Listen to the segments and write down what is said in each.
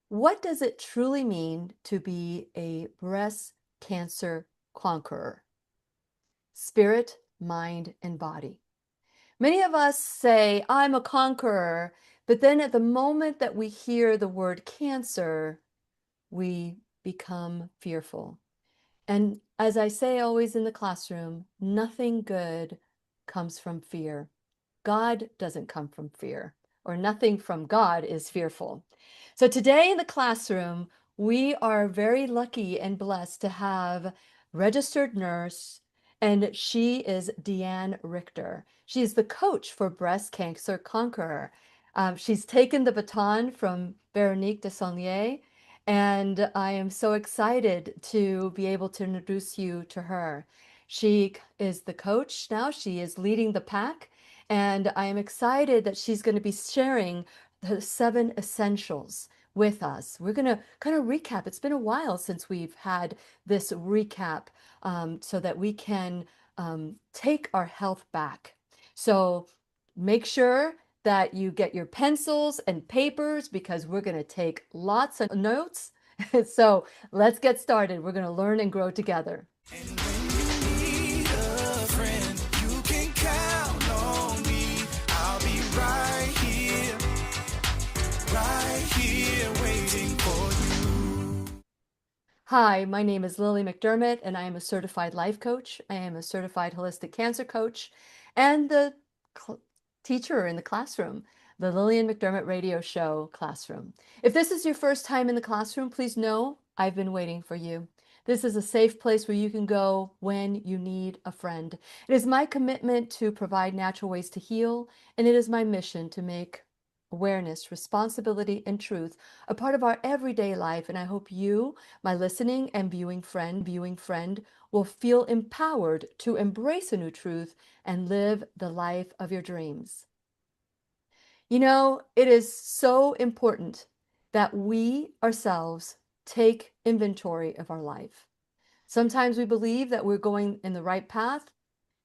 What does it truly mean to be a breast cancer conqueror? Spirit, mind, and body. Many of us say, I'm a conqueror, but then at the moment that we hear the word cancer, we become fearful. And as I say always in the classroom, nothing good comes from fear. God doesn't come from fear, or nothing from God is fearful. So today in the classroom, we are very lucky and blessed to have registered nurse, and she is Deanne Richter. She's the coach for Breast Cancer Conqueror. She's taken the baton from Veronique Desaulniers, and I am so excited to be able to introduce you to her. She is the coach now. She is leading the pack, and I am excited that she's going to be sharing the 7 essentials with us. We're going to kind of recap. It's been a while since we've had this recap, so that we can take our health back. So make sure that you get your pencils and papers because we're going to take lots of notes. So let's get started. We're going to learn and grow together. And when you need a friend, you can count on me. I'll be right here waiting for you. Hi, my name is Lily McDermott, and I am a certified life coach. I am a certified holistic cancer coach and the teacher in the classroom, the Lillian McDermott radio show classroom. If this is your first time in the classroom, please know I've been waiting for you. This is a safe place where you can go when you need a friend. It is my commitment to provide natural ways to heal, and it is my mission to make awareness, responsibility, and truth a part of our everyday life. And I hope you, my listening and viewing friend, will feel empowered to embrace a new truth and live the life of your dreams. You know, it is so important that we ourselves take inventory of our life. Sometimes we believe that we're going in the right path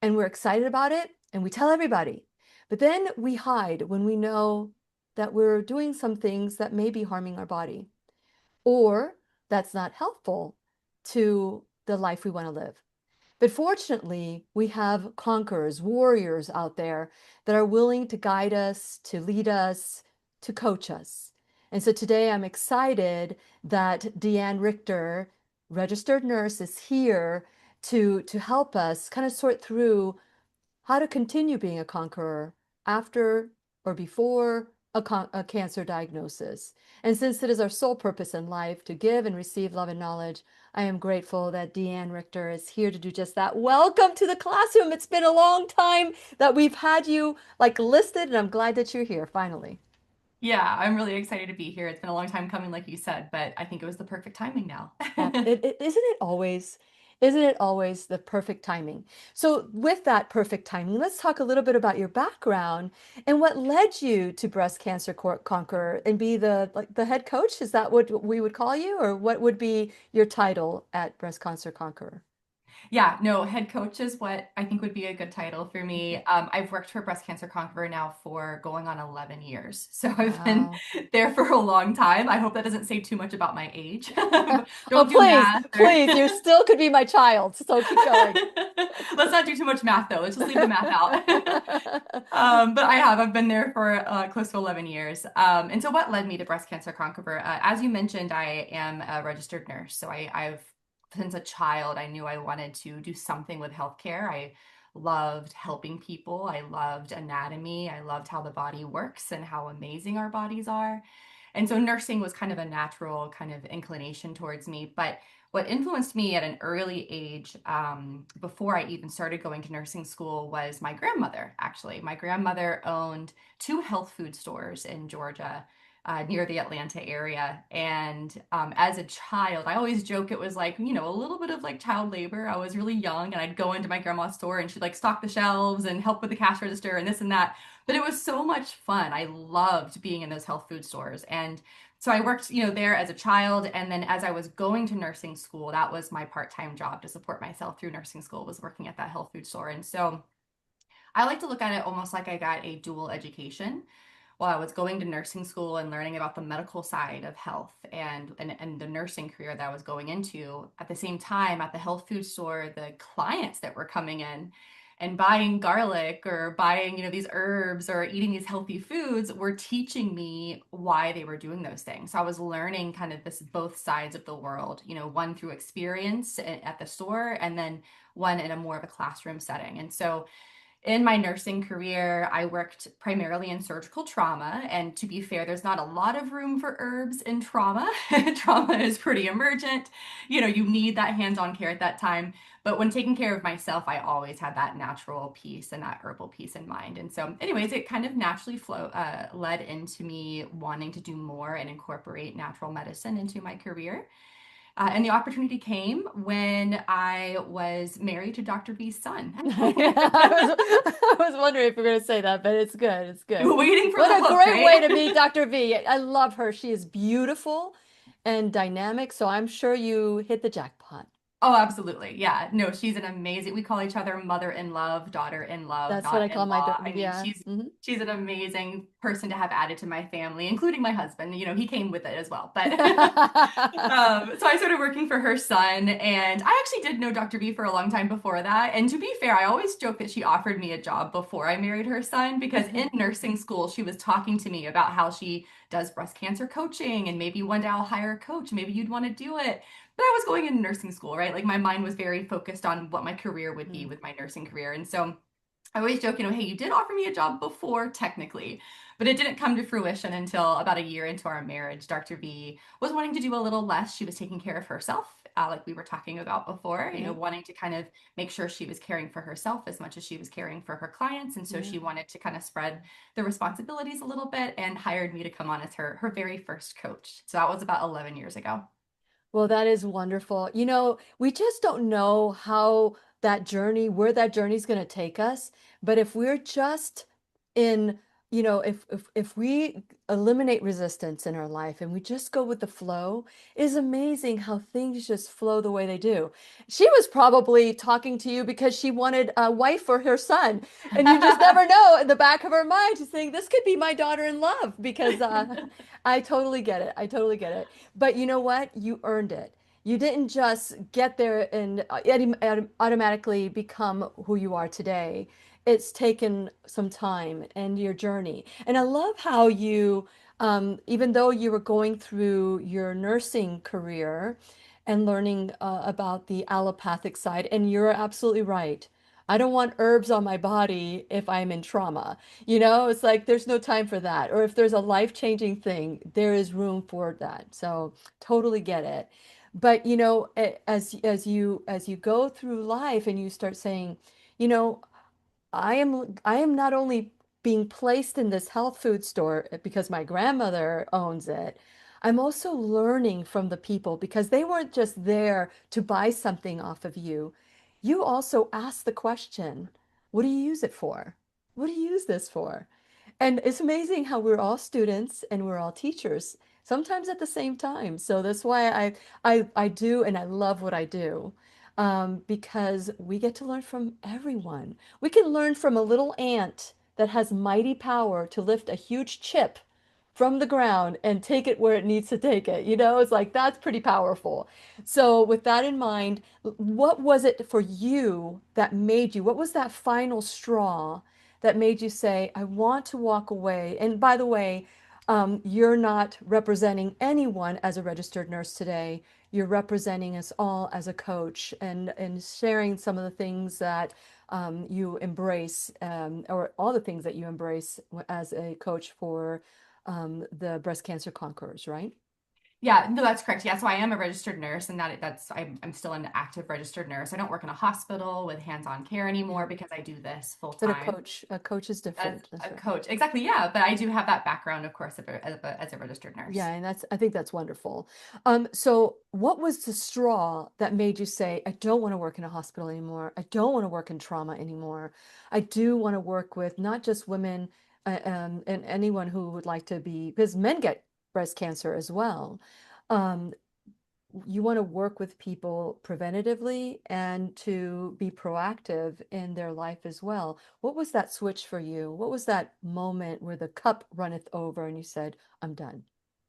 and we're excited about it and we tell everybody. But then we hide when we know that we're doing some things that may be harming our body or that's not helpful to the life we want to live. But fortunately, we have conquerors, warriors out there that are willing to guide us, to lead us, to coach us. And so today I'm excited that Deanne Richter, registered nurse, is here to help us kind of sort through how to continue being a conqueror after or before a cancer diagnosis. And since it is our sole purpose in life to give and receive love and knowledge, I am grateful that Deanne Richter is here to do just that. Welcome to the classroom. It's been a long time that we've had you like listed, and I'm glad that you're here finally. Yeah, I'm really excited to be here. It's been a long time coming, like you said, but I think it was the perfect timing now. Isn't it always the perfect timing? So with that perfect timing, let's talk a little bit about your background and what led you to Breast Cancer Conqueror and be the head coach. Is that what we would call you, or what would be your title at Breast Cancer Conqueror? Yeah, no, head coach is what I think would be a good title for me. I've worked for Breast Cancer Conqueror now for going on 11 years. So I've been Wow. there for a long time. I hope that doesn't say too much about my age. Oh, Don't do math or please, you still could be my child, so keep going. let's not do too much math though. Let's just leave the math out. But I've been there for close to 11 years. And so what led me to Breast Cancer Conqueror? As you mentioned, I am a registered nurse. So I've, since a child, I knew I wanted to do something with healthcare. I loved helping people. I loved anatomy. I loved how the body works and how amazing our bodies are. And so nursing was kind of a natural kind of inclination towards me. But what influenced me at an early age, before I even started going to nursing school, was my grandmother, actually. My grandmother owned 2 health food stores in Georgia. Near the Atlanta area. And as a child, I always joke it was like, a little bit of like child labor. I was really young and I'd go into my grandma's store and she'd like stock the shelves and help with the cash register and this and that. But it was so much fun. I loved being in those health food stores. And so I worked, there as a child. And then as I was going to nursing school, that was my part-time job to support myself through nursing school, was working at that health food store. And so I like to look at it almost like I got a dual education, while I was going to nursing school and learning about the medical side of health and the nursing career that I was going into, at the same time at the health food store, the clients that were coming in and buying garlic or buying, these herbs or eating these healthy foods were teaching me why they were doing those things. So I was learning kind of this both sides of the world, one through experience at the store and then one in a more of a classroom setting. And so in my nursing career, I worked primarily in surgical trauma. And to be fair, there's not a lot of room for herbs in trauma. Trauma is pretty emergent. You need that hands-on care at that time. But when taking care of myself, I always had that natural piece and that herbal piece in mind. And so, anyways, it kind of naturally led into me wanting to do more and incorporate natural medicine into my career. And the opportunity came when I was married to Dr. V's son. I was wondering if you're going to say that, but it's good. It's good. Waiting for What the a hook, great way right? to meet Dr. V. I love her. She is beautiful and dynamic, so I'm sure you hit the jackpot. Oh, absolutely. Yeah. No, she's an amazing, we call each other mother in love, daughter in love, That's what not I in call my law. daughter. I mean, Yeah. she's an amazing person to have added to my family, including my husband. He came with it as well. But so I started working for her son, and I actually did know Dr. V for a long time before that. And to be fair, I always joke that she offered me a job before I married her son because in nursing school, she was talking to me about how she does breast cancer coaching, and maybe one day I'll hire a coach. Maybe you'd want to do it. But I was going into nursing school, right? Like my mind was very focused on what my career would be with my nursing career. And so I always joke, hey, you did offer me a job before, technically, but it didn't come to fruition until about a year into our marriage. Dr. V was wanting to do a little less. She was taking care of herself, like we were talking about before, Yeah. wanting to kind of make sure she was caring for herself as much as she was caring for her clients. And so Yeah. she wanted to kind of spread the responsibilities a little bit and hired me to come on as her very first coach. So that was about 11 years ago. Well, that is wonderful. We just don't know where that journey is going to take us. But if we're just in, if we eliminate resistance in our life and we just go with the flow, it is amazing how things just flow the way they do. She was probably talking to you because she wanted a wife for her son. And you just never know in the back of her mind, she's saying, this could be my daughter-in-law because I totally get it. I totally get it. But you know what? You earned it. You didn't just get there and automatically become who you are today. It's taken some time and your journey. And I love how even though you were going through your nursing career and learning about the allopathic side, and you're absolutely right. I don't want herbs on my body if I'm in trauma. It's like there's no time for that. Or if there's a life-changing thing, there is room for that. So totally get it. But as you go through life and you start saying, you know, I am not only being placed in this health food store because my grandmother owns it. I'm also learning from the people because they weren't just there to buy something off of you. You also ask the question, what do you use it for? What do you use this for? And it's amazing how we're all students and we're all teachers, sometimes at the same time. So that's why I do and I love what I do. Because we get to learn from everyone. We can learn from a little ant that has mighty power to lift a huge chip from the ground and take it where it needs to take it. It's like that's pretty powerful. So, with that in mind, what was it for you that made you, what was that final straw that made you say, I want to walk away? And by the way, you're not representing anyone as a registered nurse today. You're representing us all as a coach and sharing some of the things that you embrace, or all the things that you embrace as a coach for the Breast Cancer Conquerors, right? Yeah, no, that's correct. Yeah, so I am a registered nurse, and I'm still an active registered nurse. I don't work in a hospital with hands-on care Yeah. anymore because I do this full But time a coach is as different. That's a right. coach. Exactly, yeah, but I do have that background, of course, as a registered Yeah, nurse. and I think that's wonderful. So what was the straw that made you say, I don't want to work in a hospital anymore. I don't want to work in trauma anymore. I do want to work with not just women, and anyone who would like to be, because men get breast cancer as well. Um, you want to work with people preventatively and to be proactive in their life as well. What was that switch for you? What was that moment where the cup runneth over and you said, I'm done?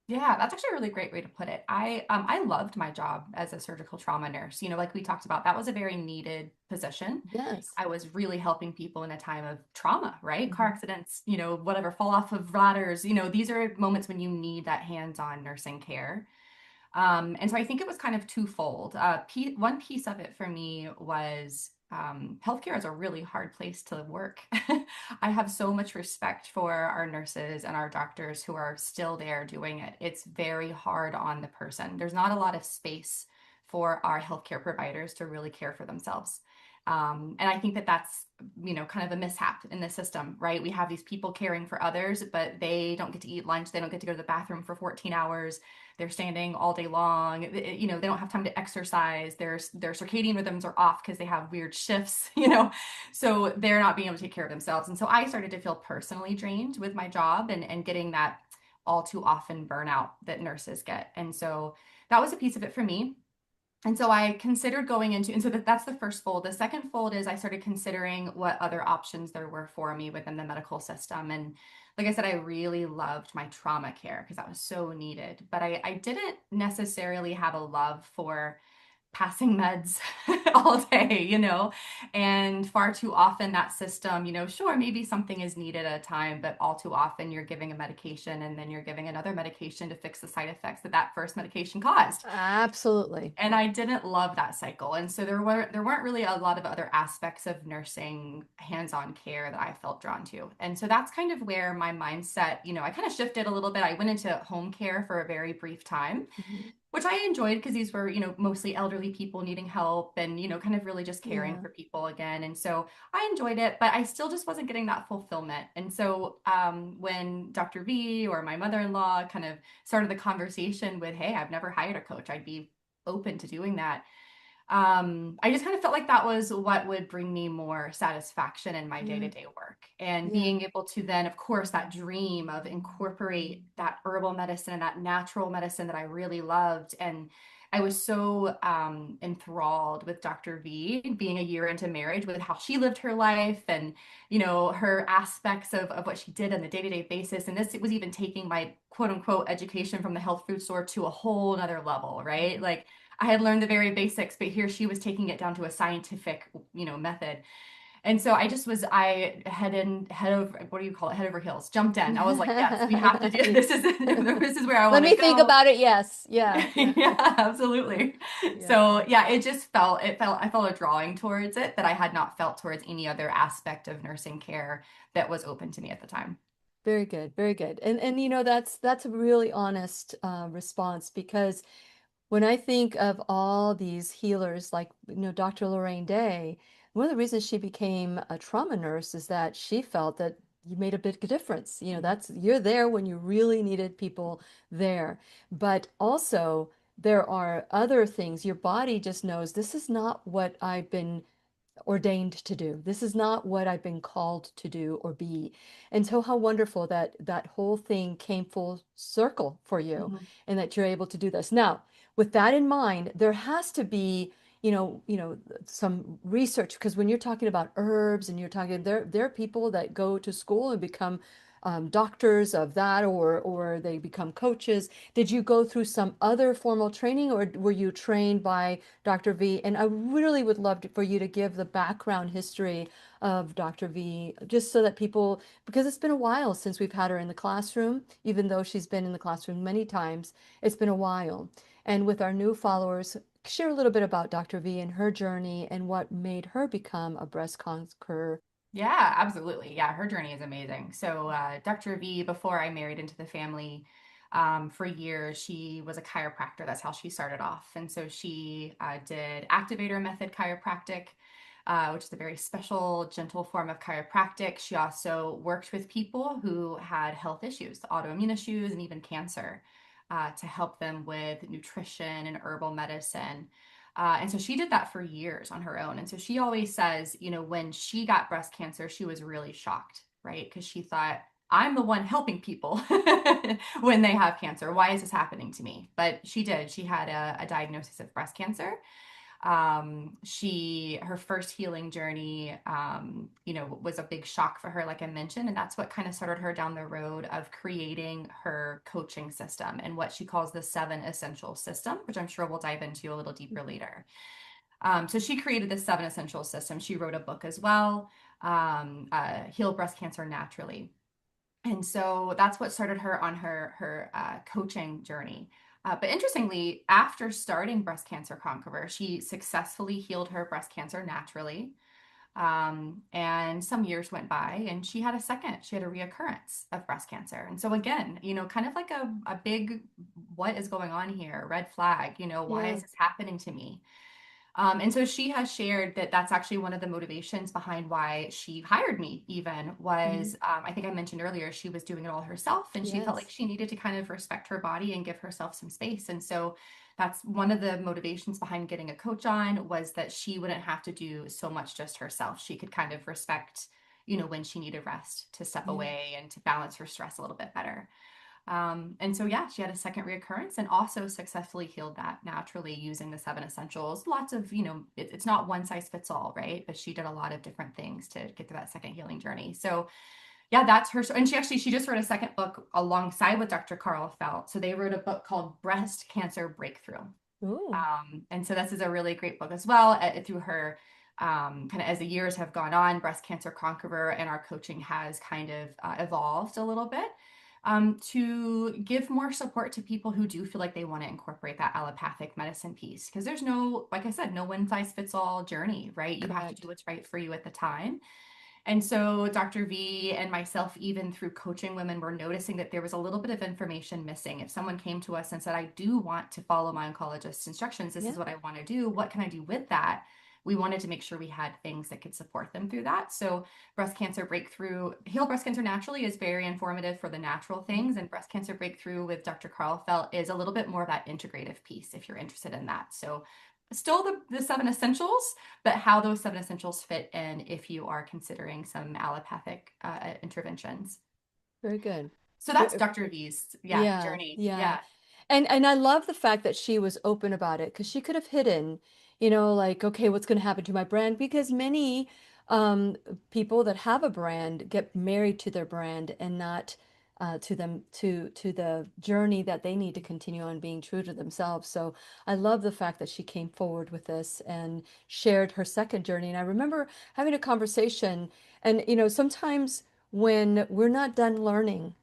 Yeah, that's actually a really great way to put it. I loved my job as a surgical trauma nurse. Like we talked about, that was a very needed position. Yes. I was really helping people in a time of trauma, right? Car Mhm. accidents, whatever, fall off of ladders. These are moments when you need that hands-on nursing care. And so I think it was kind of twofold. One piece of it for me was healthcare is a really hard place to work. I have so much respect for our nurses and our doctors who are still there doing it. It's very hard on the person. There's not a lot of space for our healthcare providers to really care for themselves. And I think that that's, kind of a mishap in the system, right? We have these people caring for others, but they don't get to eat lunch. They don't get to go to the bathroom for 14 hours. They're standing all day long. They don't have time to exercise. Their circadian rhythms are off because they have weird shifts, so they're not being able to take care of themselves. And so I started to feel personally drained with my job and getting that all too often burnout that nurses get. And so that was a piece of it for me. And so I considered going into, and so that's the first fold. The second fold is I started considering what other options there were for me within the medical system. And like I said, I really loved my trauma care because that was so needed. But I didn't necessarily have a love for passing meds all day, and far too often that system, sure, maybe something is needed at a time, but all too often you're giving a medication and then you're giving another medication to fix the side effects that that first medication caused. Absolutely. And I didn't love that cycle. And so there weren't really a lot of other aspects of nursing hands-on care that I felt drawn to. And so that's kind of where my mindset, I kind of shifted a little bit. I went into home care for a very brief time, Mhm. which I enjoyed because these were, mostly elderly people needing help and, kind of really just caring Yeah. for people again. And so I enjoyed it, but I still just wasn't getting that fulfillment. And so when Dr. V or my mother-in-law kind of started the conversation with, hey, I've never hired a coach, I'd be open to doing that. I just kind of felt like that was what would bring me more satisfaction in my Yeah. day-to-day work. And Yeah. being able to then, of course, that dream of incorporate that herbal medicine and that natural medicine that I really loved. And I was so enthralled with Dr. V being a year into marriage with how she lived her life and, her aspects of what she did on the day-to-day basis. And this, it was even taking my quote unquote education from the health food store to a whole nother level, right? Mhm. Like I had learned the very basics, but here she was taking it down to a scientific, method. And so I head over, what do you call it? Head over heels, jumped in. I was like, yes, we have to do Yeah. this. This is where I Let want to me think go. about it. Yes. Yeah. Yeah. Yeah, absolutely. Yeah. So yeah, I felt a drawing towards it that I had not felt towards any other aspect of nursing care that was open to me at the time. Very good. Very good. And that's a really honest response because when I think of all these healers like Dr. Lorraine Day, one of the reasons she became a trauma nurse is that she felt that you made a big difference. Mhm. That's you're there when you really needed people there. But also there are other things. Your body just knows this is not what I've been ordained to do. This is not what I've been called to do or be. And so how wonderful that that whole thing came full circle for you Mhm. and that you're able to do this. Now, with that in mind, there has to be, some research because when you're talking about herbs and you're talking there are people that go to school and become doctors of that or they become coaches. Did you go through some other formal training or were you trained by Dr. V? And I really would love for you to give the background history of Dr. V, just so that people, because it's been a while since we've had her in the classroom, even though she's been in the classroom many times, it's been a while. And with our new followers, share a little bit about Dr. V and her journey and what made her become a breast conqueror. Yeah, absolutely. Yeah, her journey is amazing. So, Dr. V, before I married into the family, for years, she was a chiropractor. That's how she started off. And so she did activator method chiropractic, which is a very special, gentle form of chiropractic. She also worked with people who had health issues, autoimmune issues, and even cancer, to help them with nutrition and herbal medicine. And so she did that for years on her own. And so she always says, when she got breast cancer, she was really shocked, right? Because she thought, I'm the one helping people when they have cancer. Why is this happening to me? But she did. She had a diagnosis of breast cancer. Her first healing journey, was a big shock for her, like I mentioned, and that's what kind of started her down the road of creating her coaching system and what she calls the 7 essential system, which I'm sure we'll dive into a little deeper later. So she created the 7 essential system. She wrote a book as well, Heal Breast Cancer Naturally. And so that's what started her on her coaching journey. But interestingly, after starting Breast Cancer Conqueror, she successfully healed her breast cancer naturally. And some years went by, and she had a reoccurrence of breast cancer. And so again, kind of like a big, what is going on here? Red flag, why Yeah. is this happening to me? And so she has shared that that's actually one of the motivations behind why she hired me, even Hmm. was I think I mentioned earlier, she was doing it all herself and she felt like Yes. she needed to kind of respect her body and give herself some space. And so that's one of the motivations behind getting a coach on, was that she wouldn't have to do so much just herself. She could kind of respect, when she needed rest to step Yeah. away and to balance her stress a little bit better. And so, yeah, she had a second reoccurrence and also successfully healed that naturally using the 7 essentials. Lots of, it's not one size fits all, right? But she did a lot of different things to get through that second healing journey. So, yeah, that's her. And she just wrote a second book alongside with Dr. Carl Felt. So they wrote a book called Breast Cancer Breakthrough. Ooh, And so this is a really great book as well. Through her, kind of as the years have gone on, Breast Cancer Conqueror and our coaching has kind of evolved a little bit, to give more support to people who do feel like they want to incorporate that allopathic medicine piece. Because there's no, like I said, no one size fits all journey, right? You have to do correct. what's right for you at the time. And so Dr. V and myself, even through coaching women, were noticing that there was a little bit of information missing. If someone came to us and said, I do want to follow my oncologist's instructions, this Yeah. is what I want to do, what can I do with that? We wanted to make sure we had things that could support them through that. So Breast Cancer Breakthrough, Heal Breast Cancer Naturally is very informative for the natural Mhm. things. And Breast Cancer Breakthrough with Dr. Carl Felt is a little bit more of that integrative piece if you're interested in that. So still the 7 essentials, but how those 7 essentials fit in if you are considering some allopathic interventions. Very good. So that's Ve- Dr. V's, yeah, Yeah, journey. yeah. Yeah. And I love the fact that she was open about it because she could have hidden, like, okay, what's going to happen to my brand? Because many um, people that have a brand get married to their brand and not to the journey that they need to continue on being true to themselves. So I love the fact that she came forward with this and shared her second journey. And I remember having a conversation, and sometimes when we're not done learning,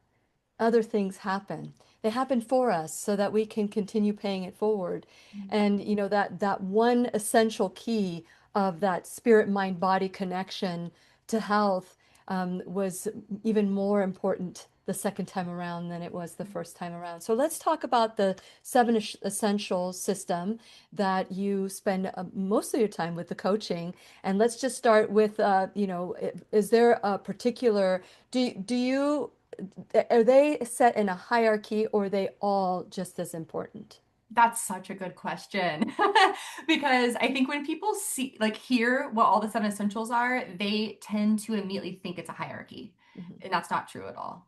other things happen. They happen for us so that we can continue paying it forward. And that one essential key of that spirit, mind, body connection to health was even more important the second time around than it was the first time around. So let's talk about the 7 essential system that you spend most of your time with the coaching. And let's just start with, is there a particular, do you are they set in a hierarchy or are they all just as important? That's such a good question. Because I think when people hear what all the 7 essentials are, they tend to immediately think it's a hierarchy. Mhm. And that's not true at all.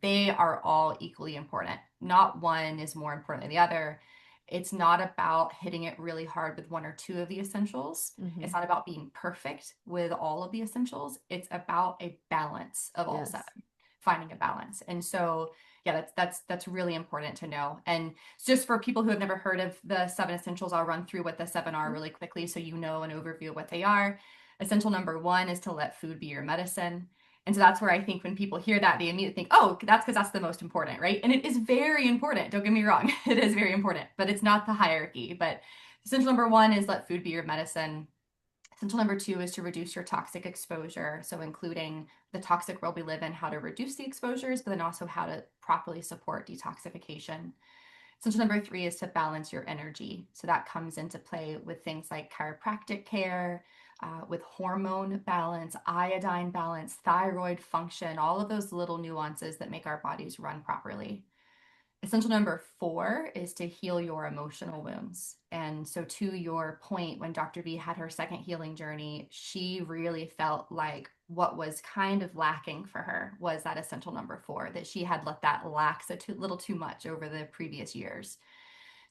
They are all equally important. Not one is more important than the other. It's not about hitting it really hard with one or two of the essentials. It's Mhm. not about being perfect with all of the essentials. It's about a balance of all Yes. seven, finding a balance. And so, yeah, that's really important to know. And just for people who have never heard of the 7 essentials, I'll run through what the seven are Mhm. really quickly so you know an overview of what they are. Essential number one is to let food be your medicine. And so that's where I think when people hear that, they immediately think, oh, that's because that's the most important, right? And it is very important. Don't get me wrong. It is very important, but it's not the hierarchy. But essential number one is let food be your medicine. Essential number two is to reduce your toxic exposure. So, including the toxic world we live in, how to reduce the exposures, but then also how to properly support detoxification. Essential number three is to balance your energy. So, that comes into play with things like chiropractic care, with hormone balance, iodine balance, thyroid function, all of those little nuances that make our bodies run properly. Essential number four is to heal your emotional wounds. And so, to your point, when Dr. V had her second healing journey, she really felt like what was kind of lacking for her was that essential number 4, that she had let that lax a little too much over the previous years.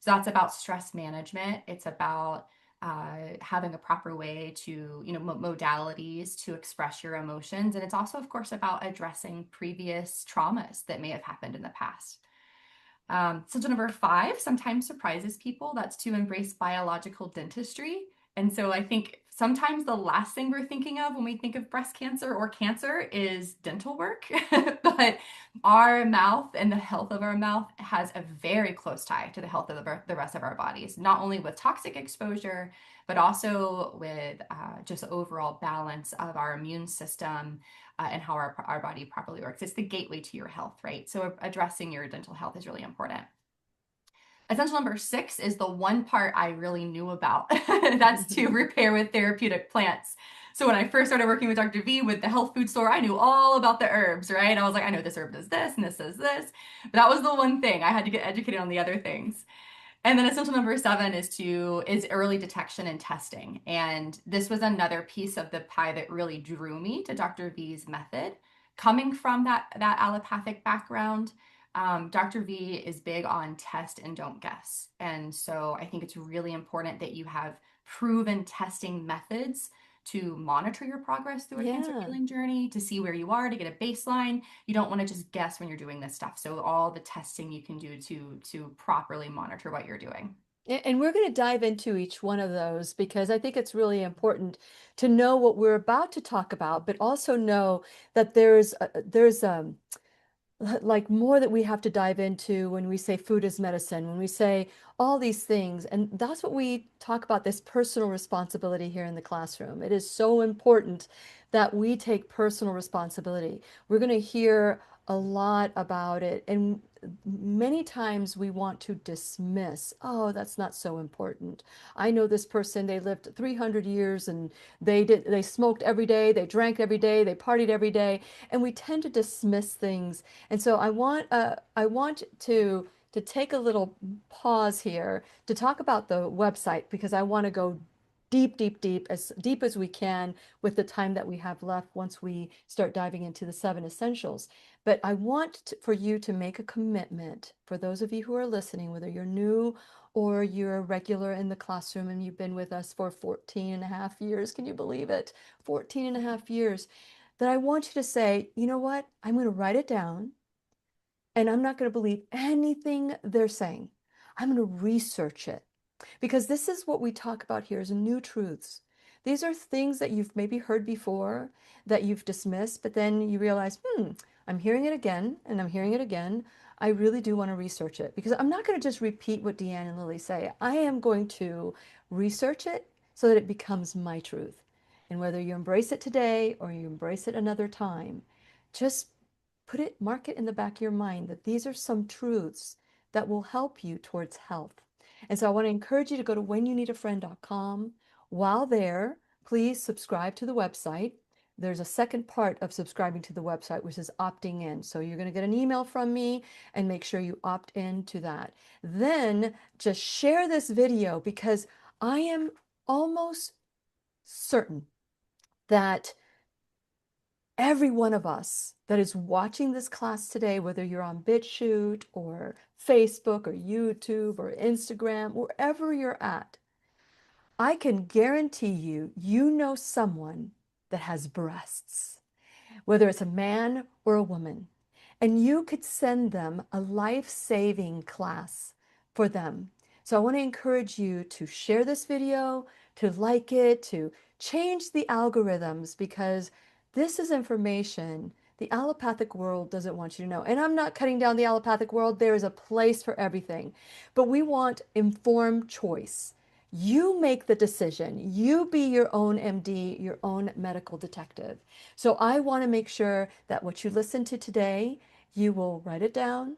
So that's about stress management. It's about having a proper way to, modalities to express your emotions. And it's also, of course, about addressing previous traumas that may have happened in the past. Symptom number 5 sometimes surprises people. That's to embrace biological dentistry. And so I think sometimes the last thing we're thinking of when we think of breast cancer or cancer is dental work. But our mouth and the health of our mouth has a very close tie to the health of the rest of our bodies, not only with toxic exposure, but also with just overall balance of our immune system, and how our body properly works. It's the gateway to your health, right? So addressing your dental health is really important. Essential number 6 is the one part I really knew about. That's to repair with therapeutic plants. So when I first started working with Dr. V with the health food store, I knew all about the herbs, right? I was like, I know this herb does this and this does this. But that was the one thing. I had to get educated on the other things. And then essential number 7 is early detection and testing. And this was another piece of the pie that really drew me to Dr. V's method. Coming from that allopathic background, Dr. V is big on test and don't guess. And so I think it's really important that you have proven testing methods to monitor your progress through a cancer Yeah. healing journey, to see where you are, to get a baseline. You don't want to just guess when you're doing this stuff. So all the testing you can do to properly monitor what you're doing. And we're going to dive into each one of those because I think it's really important to know what we're about to talk about, but also know that there's like more that we have to dive into when we say food is medicine, when we say all these things. And that's what we talk about, this personal responsibility here in the classroom. It is so important that we take personal responsibility. We're going to hear a lot about it. And many times we want to dismiss, oh, that's not so important. I know this person, they lived 300 years and they smoked every day, they drank every day, they partied every day, and we tend to dismiss things. And so I want to take a little pause here to talk about the website because I want to go deep as we can with the time that we have left once we start diving into the 7 essentials. But I want for you to make a commitment for those of you who are listening, whether you're new or you're a regular in the classroom and you've been with us for 14 and a half years. Can you believe it? 14 and a half years. That I want you to say, you know what? I'm going to write it down and I'm not going to believe anything they're saying. I'm going to research it because this is what we talk about here is new truths. These are things that you've maybe heard before that you've dismissed, but then you realize, I'm hearing it again and I'm hearing it again. I really do want to research it because I'm not going to just repeat what Deanne and Lily say. I am going to research it so that it becomes my truth. And whether you embrace it today or you embrace it another time, just mark it in the back of your mind that these are some truths that will help you towards health. And so I want to encourage you to go to whenyouneedafriend.com. While there, please subscribe to the website. There's a second part of subscribing to the website, which is opting in. So you're going to get an email from me and make sure you opt in to that. Then just share this video because I am almost certain that every one of us that is watching this class today, whether you're on BitChute or Facebook or YouTube or Instagram, wherever you're at, I can guarantee you, you know someone that has breasts, whether it's a man or a woman, and you could send them a life-saving class for them. So I want to encourage you to share this video, to like it, to change the algorithms because this is information the allopathic world doesn't want you to know. And I'm not cutting down the allopathic world. There is a place for everything. But we want informed choice. You make the decision. You be your own MD, your own medical detective. So I want to make sure that what you listen to today, you will write it down,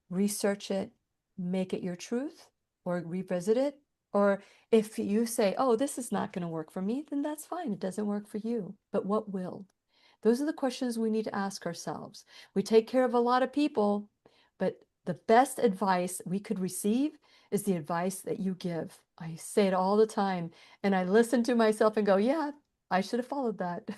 research it, make it your truth, or revisit it. Or if you say, oh, this is not going to work for me, then that's fine. It doesn't work for you. But what will? Those are the questions we need to ask ourselves. We take care of a lot of people, but the best advice we could receive is the advice that you give. I say it all the time, and I listen to myself and go, yeah, I should have followed that.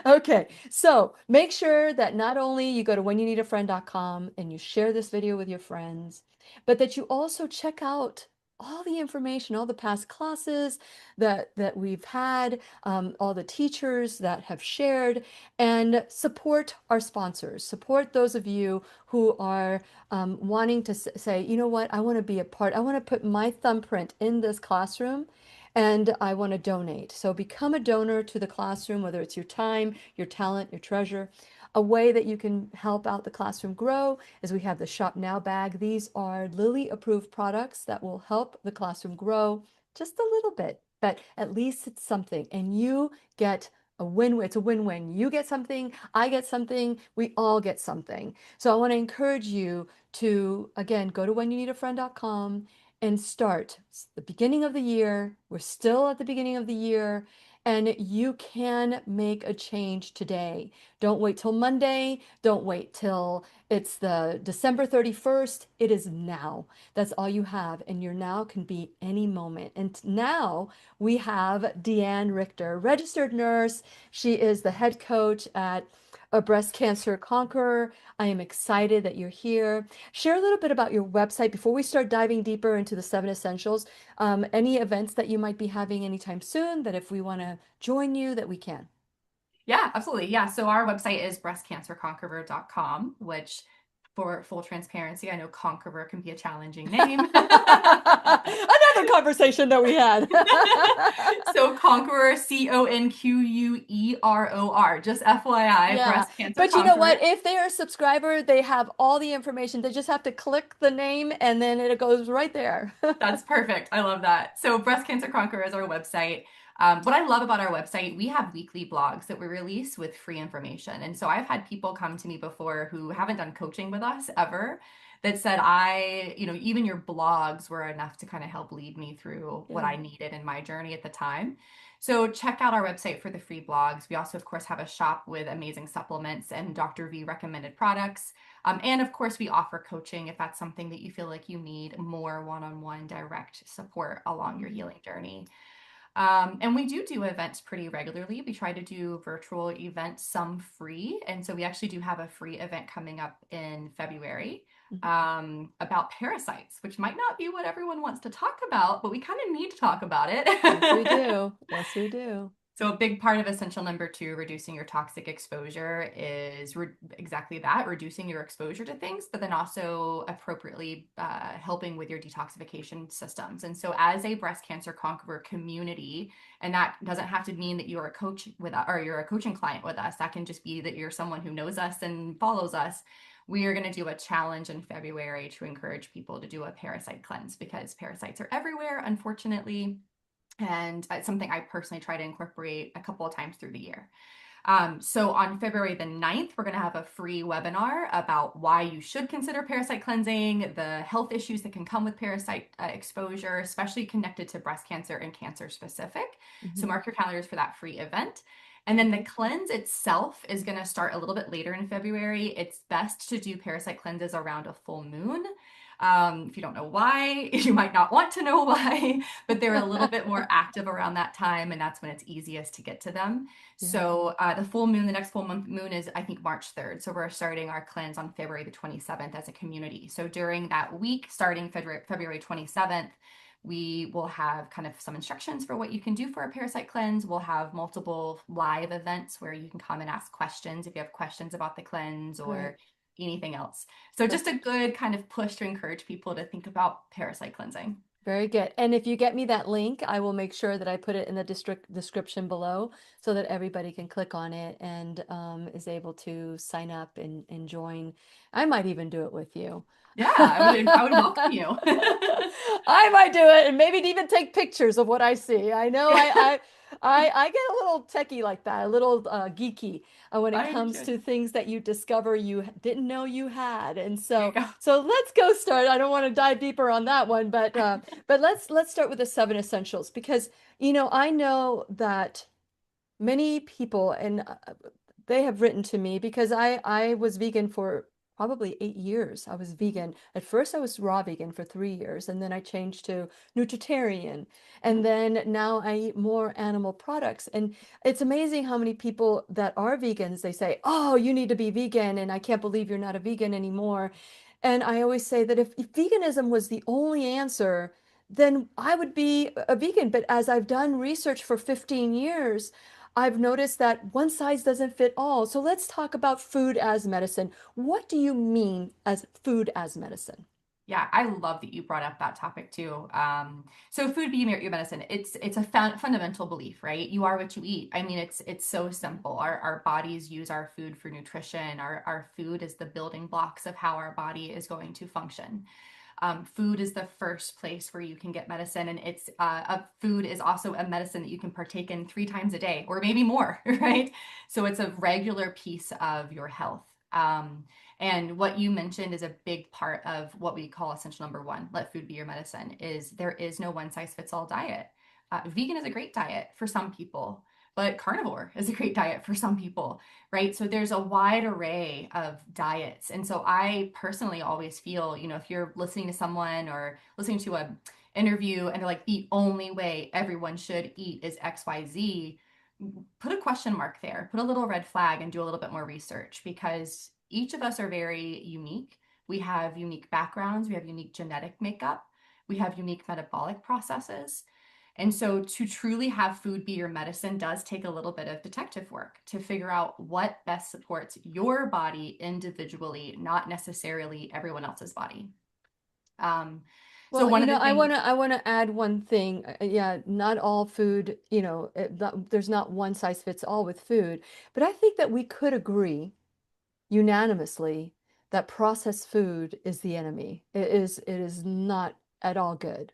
Okay, so make sure that not only you go to whenyouneedafriend.com and you share this video with your friends, but that you also check out all the information, all the past classes that we've had, all the teachers that have shared, and support our sponsors. Support those of you who are wanting to say, you know what, I want to be a part. I want to put my thumbprint in this classroom and I want to donate. So become a donor to the classroom, whether it's your time, your talent, your treasure. A way that you can help out the classroom grow is we have the Shop Now bag. These are Lilly approved products that will help the classroom grow just a little bit, but at least it's something. And you get a win-win. It's a win-win. You get something, I get something, we all get something. So I want to encourage you to, again, go to whenyouneedafriend.com and start. It's the beginning of the year. We're still at the beginning of the year, and you can make a change today. Don't wait till Monday. Don't wait till it's the December 31st. It is now. That's all you have, and your now can be any moment. And now we have Deanne Richter, registered nurse. She is the head coach at a Breast Cancer Conqueror. I am excited that you're here. Share a little bit about your website before we start diving deeper into the 7 essentials. Any events that you might be having anytime soon that if we want to join you, that we can. Yeah, absolutely. Yeah. So our website is breastcancerconqueror.com, which for full transparency, I know Conqueror can be a challenging name. Another conversation that we had. So Conqueror, Conqueror, just FYI, Yeah, Breast Cancer but you know what? Conqueror. If they are a subscriber, they have all the information. They just have to click the name and then it goes right there. That's perfect. I love that. So Breast Cancer Conqueror is our website. What I love about our website, we have weekly blogs that we release with free information. And so I've had people come to me before who haven't done coaching with us ever that said, even your blogs were enough to kind of help lead me through what Yeah. I needed in my journey at the time. So check out our website for the free blogs. We also, of course, have a shop with amazing supplements and Dr. V recommended products. And of course, we offer coaching if that's something that you feel like you need more one-on-one direct support along your Mhm. healing journey. And we do events pretty regularly. We try to do virtual events, some free. And so we actually do have a free event coming up in February Mhm. about parasites, which might not be what everyone wants to talk about, but we kind of need to talk about Yes, we it. do. Yes, we do. So a big part of essential number 2, reducing your toxic exposure, is exactly that, reducing your exposure to things, but then also appropriately helping with your detoxification systems. And so as a breast cancer conqueror community, and that doesn't have to mean that you're a coach with us or you're a coaching client with us, that can just be that you're someone who knows us and follows us. We are going to do a challenge in February to encourage people to do a parasite cleanse because parasites are everywhere, unfortunately. And it's something I personally try to incorporate a couple of times through the year. So on February the 9th, we're going to have a free webinar about why you should consider parasite cleansing, the health issues that can come with parasite exposure, especially connected to breast cancer and cancer specific. So Mhm. mark your calendars for that free event. And then the Okay. cleanse itself is going to start a little bit later in February. It's best to do parasite cleanses around a full moon. If you don't know why, you might not want to know why, but they're a little bit more active around that time, and that's when it's easiest to get to them. Yeah. So the next full moon is, I think, March 3rd. So we're starting our cleanse on February the 27th as a community. So during that week, starting February 27th, we will have kind of some instructions for what you can do for a parasite cleanse. We'll have multiple live events where you can come and ask questions if you have questions about the cleanse Great. or anything else. So just a good kind of push to encourage people to think about parasite cleansing. Very good. And if you get me that link, I will make sure that I put it in the district description below so that everybody can click on it and is able to sign up and join. I might even do it with you. Yeah, I would welcome you. I might do it and maybe even take pictures of what I see. I know Yeah, I get a little techie like that, a little geeky when it I comes understand. to things that you discover you didn't know you had. And There you so go. so let's go start. I don't want to dive deeper on that one, but let's start with the 7 essentials because I know that many people and they have written to me because I was vegan for probably 8 years. I was vegan. At first, I was raw vegan for 3 years, and then I changed to nutritarian. And then now I eat more animal products. And it's amazing how many people that are vegans, they say, "Oh, you need to be vegan," and I can't believe you're not a vegan anymore. And I always say that if veganism was the only answer, then I would be a vegan. But as I've done research for 15 years, I've noticed that one size doesn't fit all. So let's talk about food as medicine. What do you mean as food as medicine? Yeah, I love that you brought up that topic too. So food being your medicine, it's a fundamental belief, right? You are what you eat. I mean, it's so simple. Our bodies use our food for nutrition. Our food is the building blocks of how our body is going to function. Food is the first place where you can get medicine, and it's food is also a medicine that you can partake in 3 times a day or maybe more, right? So it's a regular piece of your health. And what you mentioned is a big part of what we call essential number one, let food be your medicine, is there is no one size fits all diet. Vegan is a great diet for some people, but carnivore is a great diet for some people, right? So there's a wide array of diets. And so I personally always feel, if you're listening to someone or listening to a interview and they're like, the only way everyone should eat is XYZ, put a question mark there, put a little red flag and do a little bit more research because each of us are very unique. We have unique backgrounds, we have unique genetic makeup, we have unique metabolic processes. And so to truly have food be your medicine does take a little bit of detective work to figure out what best supports your body individually, not necessarily everyone else's body. Um, so Well, one of the I things, wanna add one thing. Yeah, not all food, there's not one size fits all with food, but I think that we could agree unanimously that processed food is the enemy. It is not at all good.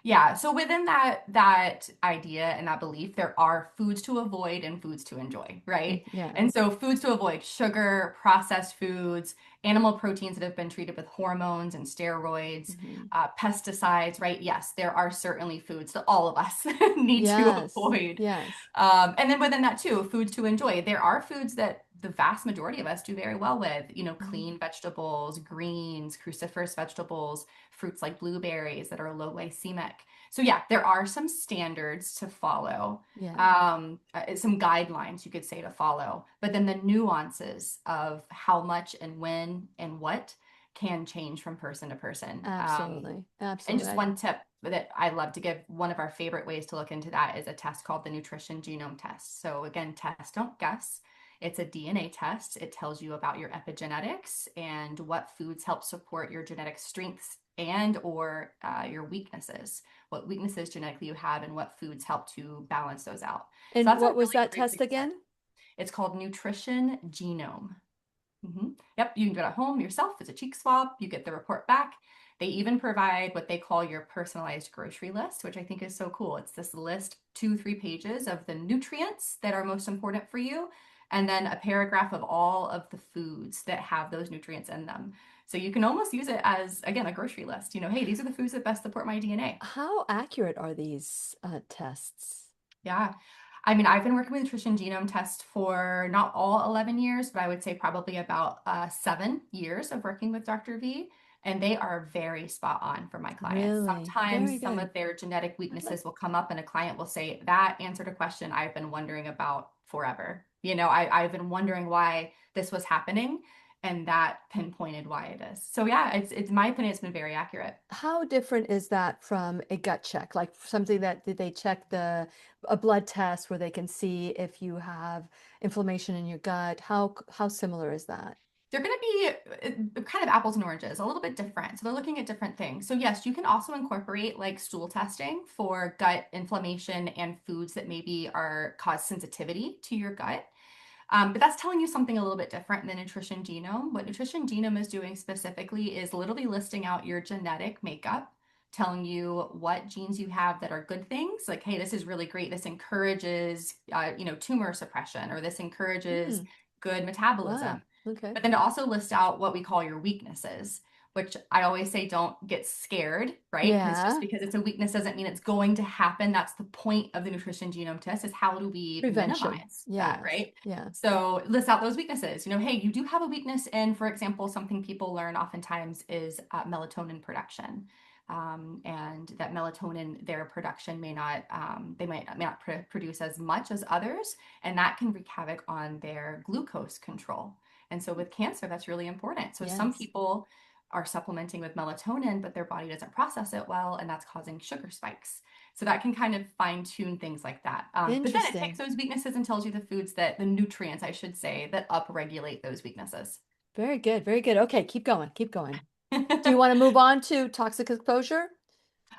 yeah, so within that idea and that belief, there are foods to avoid and foods to enjoy, right? Yeah. And so foods to avoid, sugar, processed foods, animal proteins that have been treated with hormones and steroids, Mhm. pesticides, right? Yes, there are certainly foods that all of us need to Yes. avoid. Yes. And then within that too, foods to enjoy. There are foods that the vast majority of us do very well with, Mhm. clean vegetables, greens, cruciferous vegetables, fruits like blueberries that are low glycemic. So yeah, there are some standards to follow, Yeah. some guidelines you could say to follow, but then the nuances of how much and when and what can change from person to person. Absolutely. And just Absolutely. one tip that I love to give, one of our favorite ways to look into that is a test called the nutrition genome test. So again, test, don't guess. It's a DNA test. It tells you about your epigenetics and what foods help support your genetic strengths and or your weaknesses, what weaknesses genetically you have and what foods help to balance those out. So And that's a what was really that great test place to start. again? It's called nutrition genome. Yep, you can do it at home yourself. It's a cheek swab. You get the report back. They even provide what they call your personalized grocery list, which I think is so cool. It's this list, 2, 3 pages of the nutrients that are most important for you, and then a paragraph of all of the foods that have those nutrients in them. So you can almost use it as, again, a grocery list. Hey, these are the foods that best support my DNA. How accurate are these tests? Yeah. I mean, I've been working with nutrition genome test for not all 11 years, but I would say probably about 7 years of working with Dr. V. And they are very spot on for my clients. Really? Very Sometimes some good. of their genetic I'd like weaknesses will come up, and a client will say, that answered a question I've been wondering about forever. I've been wondering why this was happening, and that pinpointed why it is. So, yeah, it's my opinion, it's been very accurate. How different is that from a gut check? Like something that did they check a blood test where they can see if you have inflammation in your gut? How similar is that? They're going to be kind of apples and oranges, a little bit different. So they're looking at different things. So yes, you can also incorporate like stool testing for gut inflammation and foods that maybe are cause sensitivity to your gut. But that's telling you something a little bit different than nutrition genome. What nutrition genome is doing specifically is literally listing out your genetic makeup, telling you what genes you have that are good things. Like, hey, this is really great. This encourages, tumor suppression, or this encourages Hmm. good metabolism. Wow. Okay. But then to also list out what we call your weaknesses. which I always say don't get scared, right? Because just Yeah. because it's a weakness doesn't mean it's going to happen. That's the point of the nutrition genome test, is how do we Prevention. minimize that, Yes. right? Yeah. So list out those weaknesses. Hey, you do have a weakness in, for example, something people learn oftentimes is melatonin production. And that melatonin, their production may not, they may not produce as much as others, and that can wreak havoc on their glucose control. And so with cancer, that's really important. So some Yes. people are supplementing with melatonin, but their body doesn't process it well, and that's causing sugar spikes. So that can kind of fine tune things like that. But then it takes Interesting. those weaknesses and tells you the foods that, the nutrients, I should say, that upregulate those weaknesses. Very good. Very good. Okay, keep going. Keep going. Do you want to move on to toxic exposure?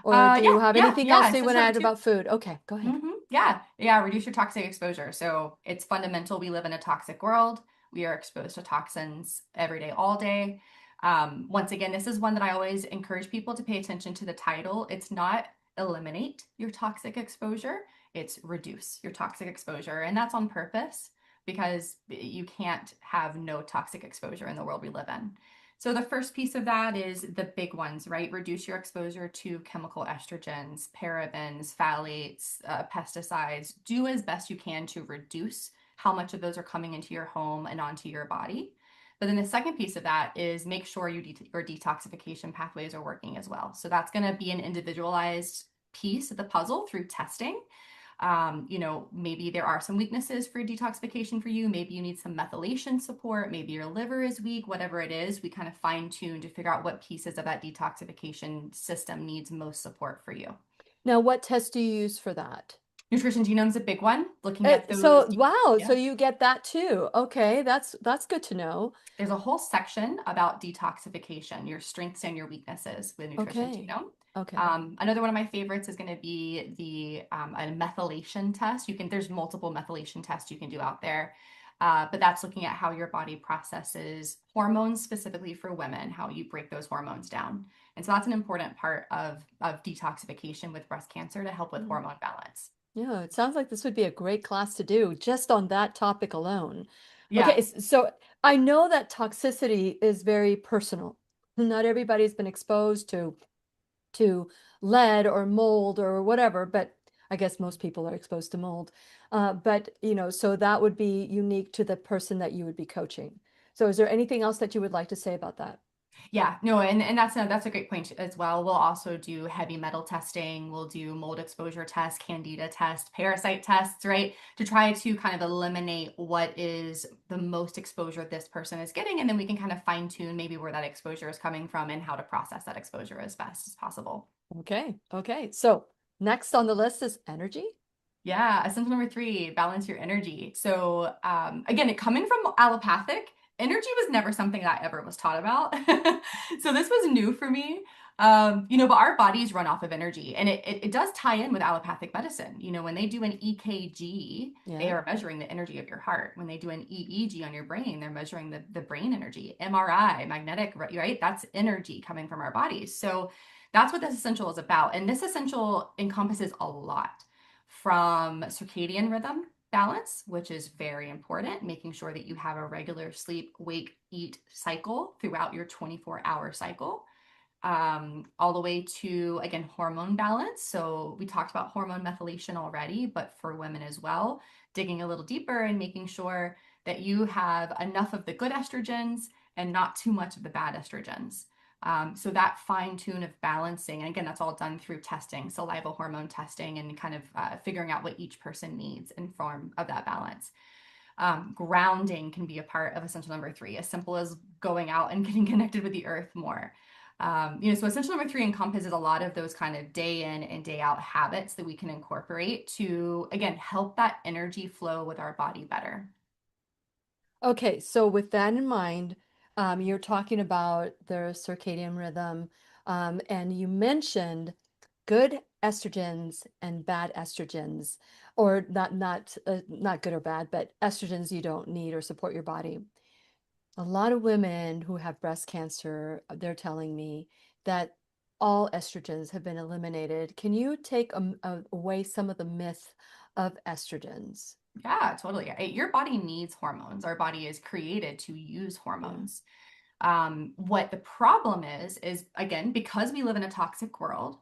Or do you have anything else Yeah. that you want Essential to number add two. about food? Okay, go ahead. Yeah. Reduce your toxic exposure. So it's fundamental. We live in a toxic world. We are exposed to toxins every day, all day. Once again, this is one that I always encourage people to pay attention to the title. It's not eliminate your toxic exposure, it's reduce your toxic exposure. And that's on purpose, because you can't have no toxic exposure in the world we live in. So the first piece of that is the big ones, right? Reduce your exposure to chemical estrogens, parabens, phthalates, pesticides. Do as best you can to reduce how much of those are coming into your home and onto your body. But then the second piece of that is make sure your detoxification pathways are working as well. So that's going to be an individualized piece of the puzzle through testing. Maybe there are some weaknesses for detoxification for you. Maybe you need some methylation support. Maybe your liver is weak, whatever it is, we kind of fine tune to figure out what pieces of that detoxification system needs most support for you. Now, what test do you use for that? Nutrition genome is a big one, looking at those. So wow, so Yeah. you get that too. Okay, that's good to know. There's a whole section about detoxification, your strengths and your weaknesses with nutrition Okay. genome. Okay. Another one of my favorites is going to be the a methylation test. There's multiple methylation tests you can do out there, but that's looking at how your body processes hormones, specifically for women, how you break those hormones down. And so that's an important part of detoxification with breast cancer, to help with Mm. hormone balance. Yeah, it sounds like this would be a great class to do just on that topic alone. Okay, Yeah. so I know that toxicity is very personal. Not everybody's been exposed to lead or mold or whatever, but I guess most people are exposed to mold. But so that would be unique to the person that you would be coaching. So is there anything else that you would like to say about that? Yeah, no, and that's a great point as well. We'll also do heavy metal testing. We'll do mold exposure tests, candida tests, parasite tests, right? To try to kind of eliminate what is the most exposure this person is getting, and then we can kind of fine tune maybe where that exposure is coming from and how to process that exposure as best as possible. Okay, okay. So next on the list is energy. Yeah, essential number three, balance your energy. So again, it coming from allopathic, energy was never something that I ever was taught about. So this was new for me. But our bodies run off of energy, and it does tie in with allopathic medicine. When they do an EKG, they Yeah. are measuring the energy of your heart. When they do an EEG on your brain, they're measuring the brain energy. MRI, magnetic, right? That's energy coming from our bodies. So that's what this essential is about. And this essential encompasses a lot, from circadian rhythm balance, which is very important, making sure that you have a regular sleep, wake, eat cycle throughout your 24-hour cycle, all the way to, again, hormone balance. So we talked about hormone methylation already, but for women as well, digging a little deeper and making sure that you have enough of the good estrogens and not too much of the bad estrogens. So that fine tune of balancing, and again, that's all done through testing, saliva hormone testing, and kind of figuring out what each person needs in form of that balance. Grounding can be a part of essential number three, as simple as going out and getting connected with the earth more. So essential number three encompasses a lot of those kind of day in and day out habits that we can incorporate to, again, help that energy flow with our body better. Okay, so with that in mind, you're talking about the circadian rhythm, and you mentioned good estrogens and bad estrogens, or not good or bad, but estrogens you don't need or support your body. A lot of women who have breast cancer, they're telling me that all estrogens have been eliminated. Can you take away some of the myth of estrogens? Yeah, totally. Your body needs hormones. Our body is created to use Yeah. hormones. What the problem is again, because we live in a toxic world,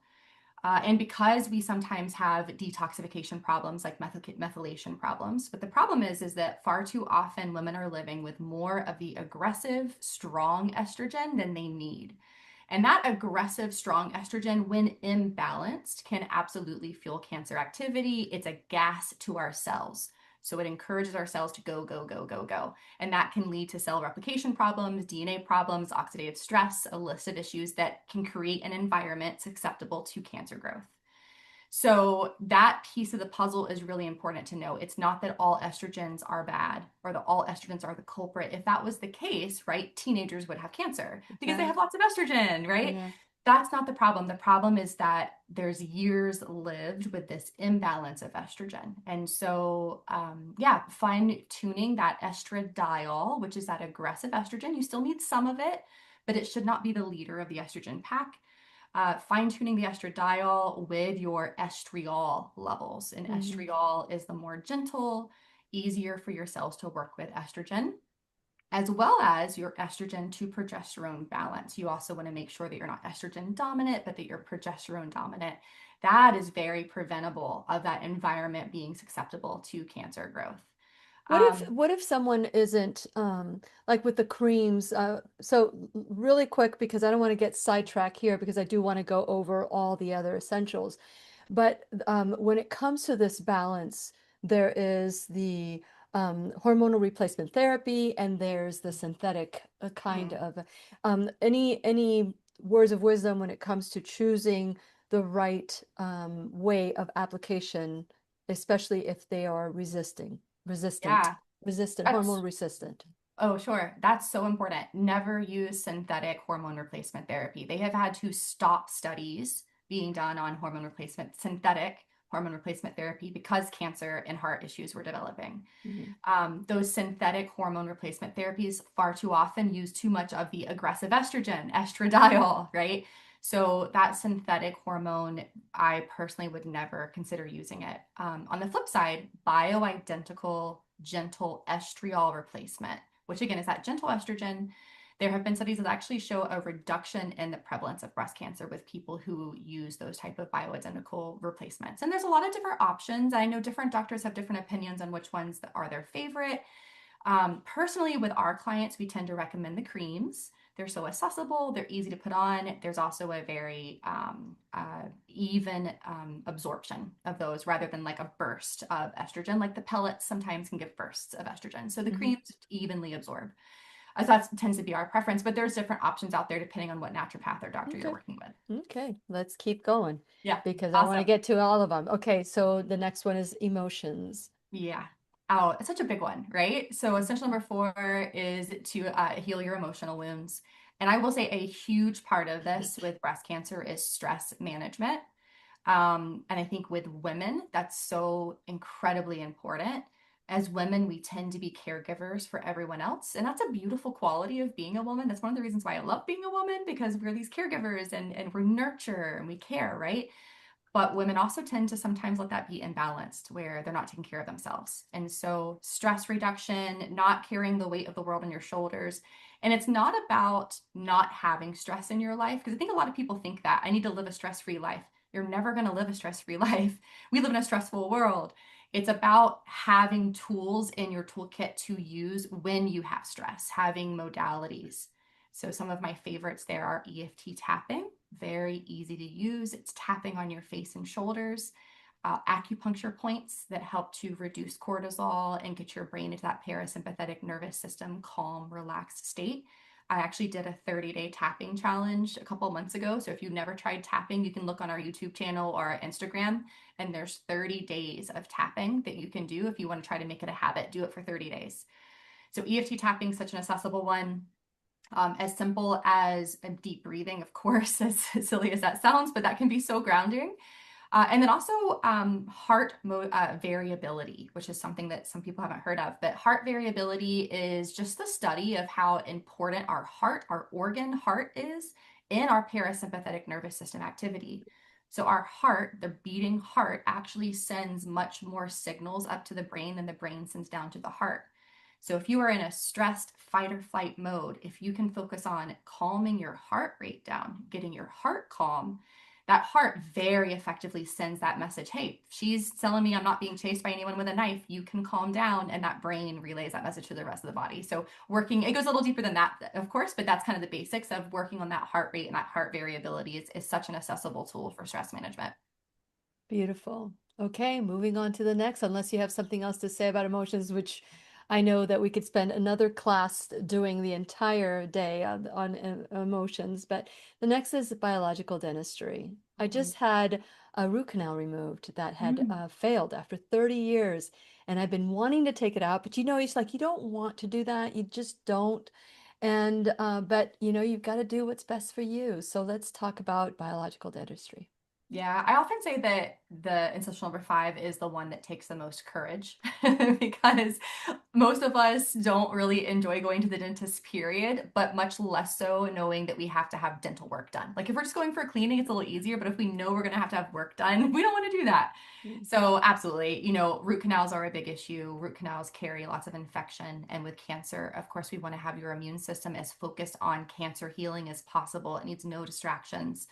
and because we sometimes have detoxification problems like methylation problems, but the problem is that far too often women are living with more of the aggressive, strong estrogen than they need. And that aggressive, strong estrogen, when imbalanced, can absolutely fuel cancer activity. It's a gas to our cells. So it encourages our cells to go, go, go, go, go. And that can lead to cell replication problems, DNA problems, oxidative stress, a list of issues that can create an environment susceptible to cancer growth. So that piece of the puzzle is really important to know. It's not that all estrogens are bad or that all estrogens are the culprit. If that was the case, right, teenagers would have cancer because they Right. have lots of estrogen, right? Yeah. That's not the problem. The problem is that there's years lived with this imbalance of estrogen. And so, yeah, fine tuning that estradiol, which is that aggressive estrogen, you still need some of it, but it should not be the leader of the estrogen pack. Fine tuning the estradiol with your estriol levels. And Hmm. estriol is the more gentle, easier for your cells to work with estrogen, as well as your estrogen to progesterone balance. You also want to make sure that you're not estrogen dominant, but that you're progesterone dominant. That is very preventable of that environment being susceptible to cancer growth. Um, What if someone isn't like with the creams? Really quick, because I don't want to get sidetracked here because I do want to go over all the other essentials. But when it comes to this balance, there is the hormonal replacement therapy and there's the synthetic kind mhm. of any words of wisdom when it comes to choosing the right way of application, especially if they are resistant, Yeah, hormone that's resistant. Oh, sure. That's so important. Never use synthetic hormone replacement therapy. They have had to stop studies being done on synthetic hormone replacement therapy because cancer and heart issues were developing. Mhm. Those synthetic hormone replacement therapies far too often use too much of the aggressive estrogen, estradiol, right? So that synthetic hormone, I personally would never consider using it. On the flip side, bioidentical gentle estriol replacement, which again is that gentle estrogen. There have been studies that actually show a reduction in the prevalence of breast cancer with people who use those type of bioidentical replacements. And there's a lot of different options. I know different doctors have different opinions on which ones are their favorite. Personally, with our clients, we tend to recommend the creams. They're so accessible, they're easy to put on. There's also a very even absorption of those rather than like a burst of estrogen. Like the pellets sometimes can give bursts of estrogen. So the Mhm. creams evenly absorb. So that tends to be our preference, but there's different options out there depending on what naturopath or doctor you're Okay. working with. Okay. Let's keep going Yeah, because I want to awesome. get to all of them. Okay. So the next one is emotions. Yeah. Oh, it's such a big one, right? So Mhm. essential number four is to heal your emotional wounds. And I will say a huge part of this with breast cancer is stress management. And I think with women, that's so incredibly important. As women, we tend to be caregivers for everyone else. And that's a beautiful quality of being a woman. That's one of the reasons why I love being a woman because we're these caregivers and we nurture and we care, right? But women also tend to sometimes let that be imbalanced where they're not taking care of themselves. And so, stress reduction, not carrying the weight of the world on your shoulders. And it's not about not having stress in your life, because I think a lot of people think that I need to live a stress free life. You're never going to live a stress free life. We live in a stressful world. It's about having tools in your toolkit to use when you have stress, having modalities. So, some of my favorites there are EFT tapping, very easy to use. It's tapping on your face and shoulders, acupuncture points that help to reduce cortisol and get your brain into that parasympathetic nervous system, calm, relaxed state. I actually did a 30-day tapping challenge a couple months ago. So if you've never tried tapping, you can look on our YouTube channel or our Instagram, and there's 30 days of tapping that you can do if you want to try to make it a habit. Do it for 30 days. So EFT tapping is such an accessible one, as simple as a deep breathing, of course, as silly as that sounds, but that can be so grounding. And then also variability, which is something that some people haven't heard of. But heart variability is just the study of how important our heart, our organ heart is in our parasympathetic nervous system activity. So our heart, the beating heart, actually sends much more signals up to the brain than the brain sends down to the heart. So if you are in a stressed fight or flight mode, if you can focus on calming your heart rate down, getting your heart calm, that heart very effectively sends that message, hey, she's telling me I'm not being chased by anyone with a knife. You can calm down. And that brain relays that message to the rest of the body. So working, it goes a little deeper than that, of course, but that's kind of the basics of working on that heart rate and that heart variability is such an accessible tool for stress management. Beautiful. Okay, moving on to the next, unless you have something else to say about emotions, which I know that we could spend another class doing the entire day on emotions, but the next is biological dentistry. I Mhm. just had a root canal removed that had Mm. failed after 30 years, and I've been wanting to take it out, but it's like you don't want to do that, you just don't. And but you've got to do what's best for you. So let's talk about biological dentistry. Yeah, I often say that the ancestral number five is the one that takes the most courage because most of us don't really enjoy going to the dentist, period, but much less so knowing that we have to have dental work done. Like if we're just going for a cleaning, it's a little easier, but if we know we're going to have work done, we don't want to do that. Mm. So, absolutely, root canals are a big issue. Root canals carry lots of infection. And with cancer, of course, we want to have your immune system as focused on cancer healing as possible. It needs no distractions.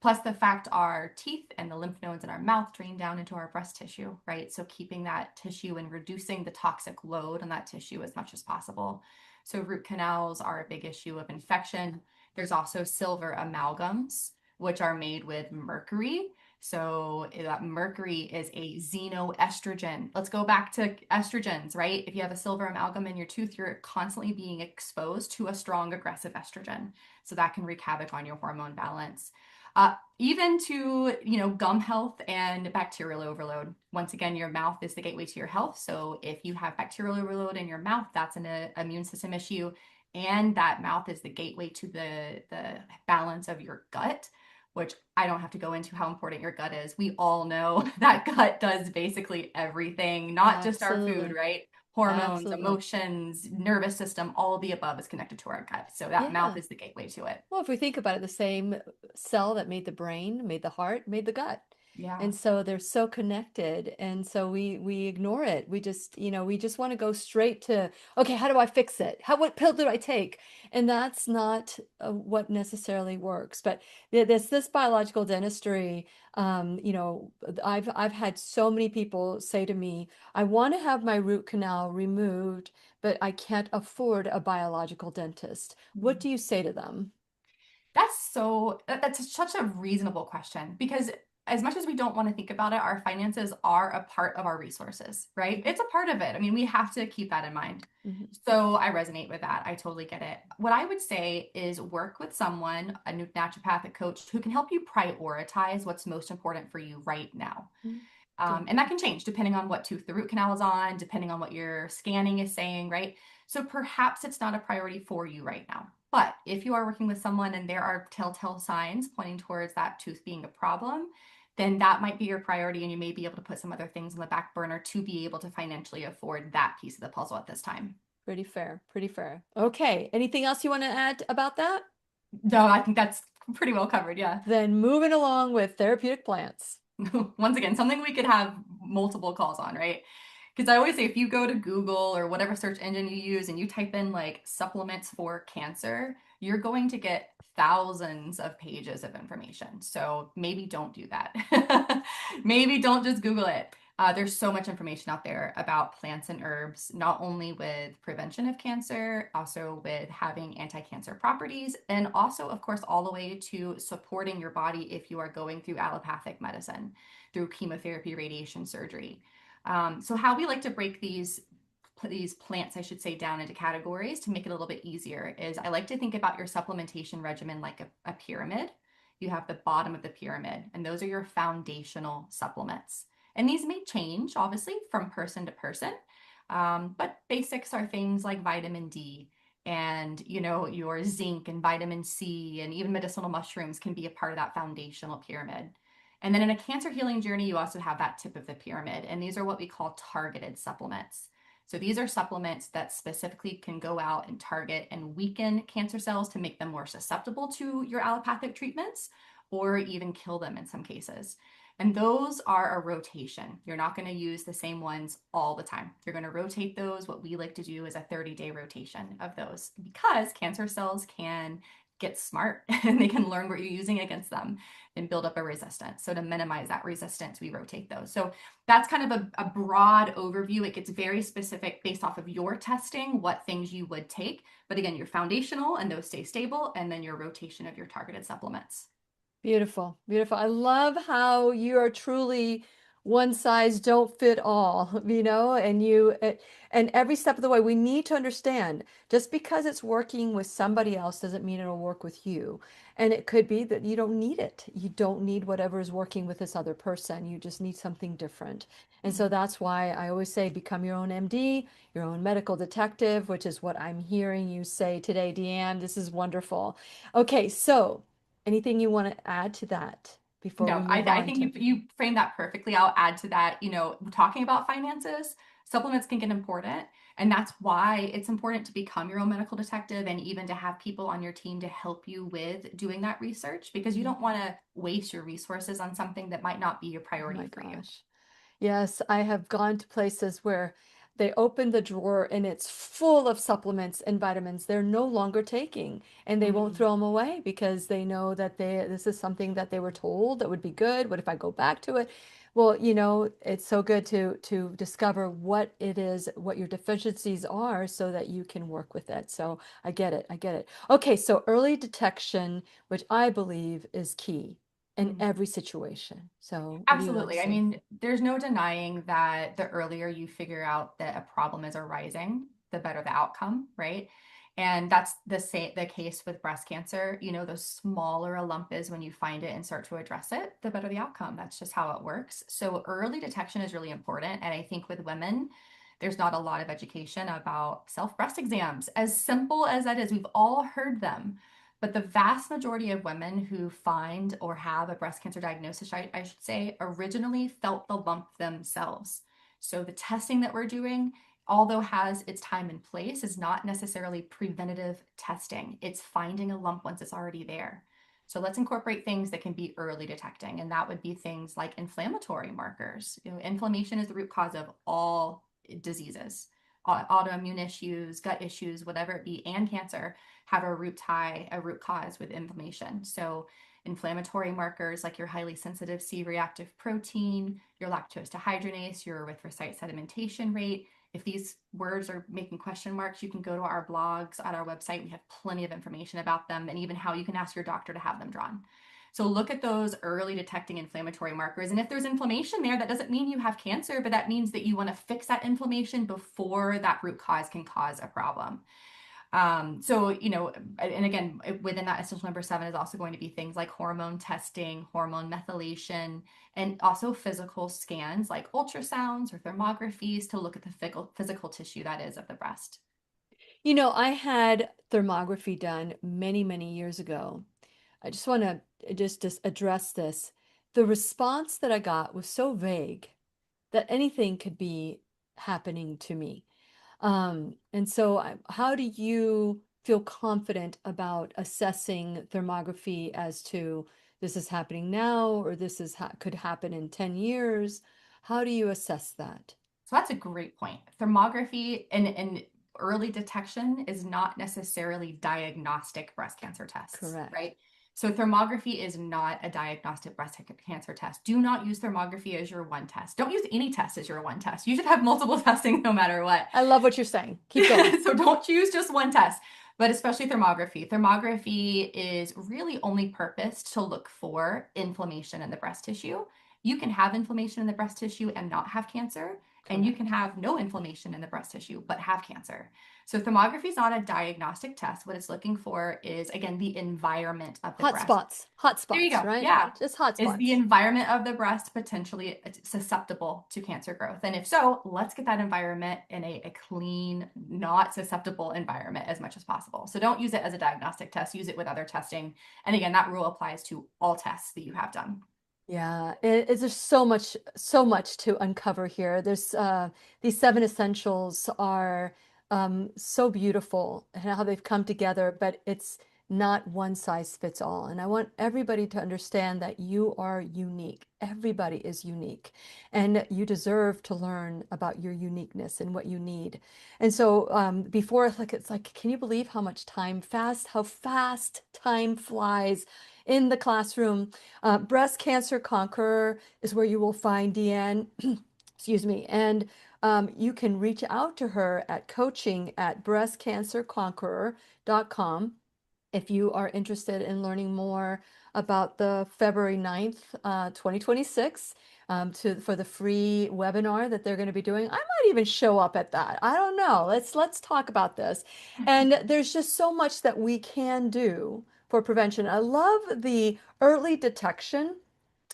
Plus, the fact our teeth and the lymph nodes in our mouth drain down into our breast tissue, right? So, keeping that tissue and reducing the toxic load on that tissue as much as possible. So, root canals are a big issue of infection. There's also silver amalgams, which are made with mercury. So, that mercury is a xenoestrogen. Let's go back to estrogens, right? If you have a silver amalgam in your tooth, you're constantly being exposed to a strong, aggressive estrogen. So, that can wreak havoc on your hormone balance. Even to gum health and bacterial overload. Once again, your mouth is the gateway to your health. So if you have bacterial overload in your mouth, that's an immune system issue, and that mouth is the gateway to the balance of your gut, which I don't have to go into how important your gut is. We all know that gut does basically everything, not just our food, Absolutely. right? Hormones, Absolutely. emotions, nervous system, all of the above is connected to our gut. So that mouth Yeah. is the gateway to it. Well, if we think about it, the same cell that made the brain, made the heart, made the gut. Yeah. And so they're so connected. And so we ignore it. We just want to go straight to, okay, how do I fix it? What pill do I take? And that's not what necessarily works. But this biological dentistry, I've had so many people say to me, I want to have my root canal removed, but I can't afford a biological dentist. What do you say to them? That's such a reasonable question because as much as we don't want to think about it, our finances are a part of our resources, right? Mhm, It's a part of it. I mean, we have to keep that in mind. mhm, So I resonate with that. I totally get it. What I would say is work with someone, a new naturopathic coach who can help you prioritize what's most important for you right now. mhm. Good. And that can change depending on what tooth the root canal is on, depending on what your scanning is saying, right? So perhaps it's not a priority for you right now. But if you are working with someone and there are telltale signs pointing towards that tooth being a problem, then that might be your priority and you may be able to put some other things on the back burner to be able to financially afford that piece of the puzzle at this time. Pretty fair. Pretty fair. Okay. Anything else you want to add about that? No, I think that's pretty well covered. Yeah. Then moving along with therapeutic plants. Once again, something we could have multiple calls on, right? Because I always say if you go to Google or whatever search engine you use and you type in like supplements for cancer, you're going to get thousands of pages of information. So maybe don't do that. Maybe don't just Google it. There's so much information out there about plants and herbs, not only with prevention of cancer, also with having anti-cancer properties, and also, of course, all the way to supporting your body if you are going through allopathic medicine, through chemotherapy, radiation, surgery. So how we like to break these plants, I should say, down into categories to make it a little bit easier is I like to think about your supplementation regimen like a pyramid. You have the bottom of the pyramid, and those are your foundational supplements. And these may change, obviously, from person to person. But basics are things like vitamin D and your zinc and vitamin C and even medicinal mushrooms can be a part of that foundational pyramid. And then in a cancer healing journey, you also have that tip of the pyramid. And these are what we call targeted supplements. So these are supplements that specifically can go out and target and weaken cancer cells to make them more susceptible to your allopathic treatments or even kill them in some cases. And those are a rotation. You're not going to use the same ones all the time. You're going to rotate those. What we like to do is a 30-day rotation of those because cancer cells can get smart and they can learn what you're using against them and build up a resistance. So to minimize that resistance, we rotate those. So that's kind of a broad overview. It gets very specific based off of your testing, what things you would take. But again, your foundational and those stay stable, and then your rotation of your targeted supplements. Beautiful, beautiful. I love how you are truly one size don't fit all, and every step of the way, we need to understand just because it's working with somebody else doesn't mean it'll work with you. And it could be that you don't need it. You don't need whatever is working with this other person. You just need something different. And so Mhm. that's why I always say become your own MD, your own medical detective, which is what I'm hearing you say today, Deanne. This is wonderful. Okay, so. Anything you want to add to that before we No, move I on think to? you framed that perfectly. I'll add to that, talking about finances, supplements can get important. And that's why it's important to become your own medical detective and even to have people on your team to help you with doing that research because you Mhm. don't want to waste your resources on something that might not be your Oh my priority for you. gosh. Yes, I have gone to places where they open the drawer and it's full of supplements and vitamins they're no longer taking, and they won't Mhm. throw them away because they know that this is something that they were told that would be good. What if I go back to it? Well, it's so good to discover what it is, what your deficiencies are, so that you can work with it. So I get it. I get it. Okay, so early detection, which I believe is key in Mhm. every situation. So what do you want to Absolutely. I say? mean, there's no denying that the earlier you figure out that a problem is arising, the better the outcome, right? And that's the case with breast cancer. The smaller a lump is when you find it and start to address it, the better the outcome. That's just how it works. So early detection is really important. And I think with women, there's not a lot of education about self breast exams. As simple as that is, we've all heard them. But the vast majority of women who find or have a breast cancer diagnosis, I should say, originally felt the lump themselves. So the testing that we're doing, although has its time and place, is not necessarily preventative testing. It's finding a lump once it's already there. So let's incorporate things that can be early detecting, and that would be things like inflammatory markers. Inflammation is the root cause of all diseases, autoimmune issues, gut issues, whatever it be, and cancer have a root cause with inflammation. So inflammatory markers like your highly sensitive C-reactive protein, your lactose dehydrogenase, your erythrocyte sedimentation rate. If these words are making question marks, you can go to our blogs on our website. We have plenty of information about them and even how you can ask your doctor to have them drawn. So look at those early detecting inflammatory markers. And if there's inflammation there, that doesn't mean you have cancer, but that means that you want to fix that inflammation before that root cause can cause a problem. And again, within that essential number seven is also going to be things like hormone testing, hormone methylation, and also physical scans like ultrasounds or thermographies to look at the physical tissue that is of the breast. I had thermography done many, many years ago. I just want to just address this. The response that I got was so vague that anything could be happening to me. And so, how do you feel confident about assessing thermography as to this is happening now or this could happen in 10 years? How do you assess that? So that's a great point. Thermography and early detection is not necessarily diagnostic breast cancer tests, Correct. right? So thermography is not a diagnostic breast cancer test. Do not use thermography as your one test. Don't use any test as your one test. You should have multiple testing no matter what. I love what you're saying. Keep going. So don't choose just one test, but especially thermography. Thermography is really only purposed to look for inflammation in the breast tissue. You can have inflammation in the breast tissue and not have cancer, and you can Correct. have no inflammation in the breast tissue but have cancer. So thermography is not a diagnostic test. What it's looking for is, again, the environment of the Hot breast. spots. Hot There you spots, go. right? Yeah. Just hot Is the spots. environment of the breast potentially susceptible to cancer growth? And if so, let's get that environment in a clean, not susceptible environment as much as possible. So don't use it as a diagnostic test, use it with other testing. And again, that rule applies to all tests that you have done. Yeah, there's so much to uncover here. These seven essentials are so beautiful and how they've come together, but it's not one size fits all. And I want everybody to understand that you are unique. Everybody is unique, and you deserve to learn about your uniqueness and what you need. And so before, like, it's like, can you believe how much how fast time flies in the classroom? Breast Cancer Conqueror is where you will find Deanne, excuse me, and you can reach out to her at coaching@breastcancerconqueror.com if you are interested in learning more about the February 9th, 2026, for the free webinar that they're going to be doing. I might even show up at that. I don't know. Let's talk about this. And there's just so much that we can do for prevention. I love the early detection